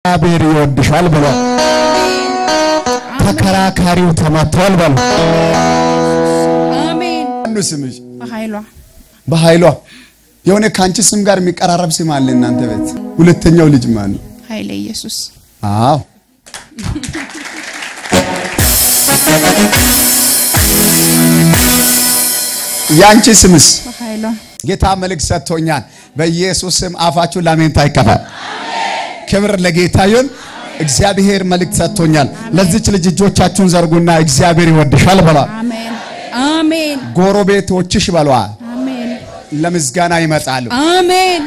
አቤር ይወድሻል ብሎ ተከራካሪው ተመቷል ብሎ አሜን አንዱ ስምሽ በኃይሏ የሆነ ካንቺ ስም ጋር የሚቀራረብ ስም አለ እናንተ ቤት ሁለተኛው ልጅ ማን ነው ኃይለ ኢየሱስ አዎ ያንቺ ስምስ በኃይሏ ጌታ መልእክት ሰጥቶኛል በኢየሱስ ስም አፋችሁ ላሜንታ ይከፈል አሜን ክብር ለጌታ ይሁን እግዚአብሔር መልእክት ሰጥቶኛል ለዚች ልጅ እጆቻችሁን ዘርጉና እግዚአብሔር ይወድሻል በሏ አሜን አሜን ጎረቤቶችሽ በሏ አሜን ለምስጋና ይመጣሉ አሜን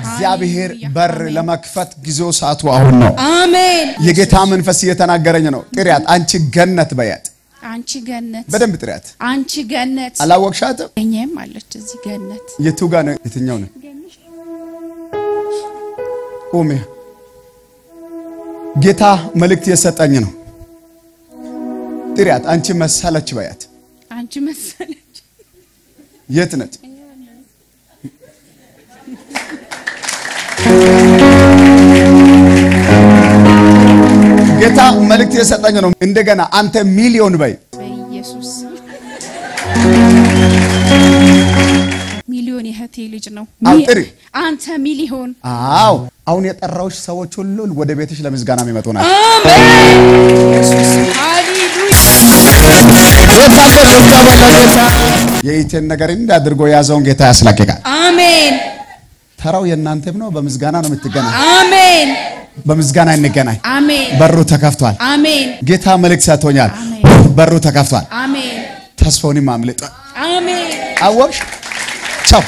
እግዚአብሔር በር ለመክፈት ጊዜው ሰዓቱ አሁን ነው አሜን የጌታ መንፈስ እየተናገረኝ ነው ጥሪያት አንቺ ገነት በያት አንቺ ገነት በደንብ ጥሪያት አንቺ ገነት አላወቅሻትም እኛም አለች እዚህ ገነት የቱ ጋር ነው የትኛው ነው ኦሜ ጌታ መልእክት የሰጠኝ ነው ጥሪያት አንቺ መሰለች በያት አንቺ መሰለች የት ነች ጌታ መልእክት የሰጠኝ ነው እንደገና አንተ ሚሊዮን በይ በኢየሱስ ሚሊዮን የህቴ ልጅ ነው አጥሪ አንተ ሚሊዮን አው አሁን የጠራውሽ ሰዎች ሁሉ ወደ ቤትሽ ለምስጋና የሚመጡ ናቸው አሜን ኢየሱስ ሃሌሉያ የኢቴን ነገር እንዳድርጎ ያዘውን ጌታ ያስለቅቃል አሜን ተራው የናንተም ነው በምስጋና ነው የምትገናኝ አሜን በምስጋና እንገናኝ አሜን በሩ ተከፍቷል አሜን ጌታ መልእክት ሰጥቶኛል በሩ ተከፍቷል አሜን ተስፋውንም አምልጧል አሜን አወቅሽ ቻው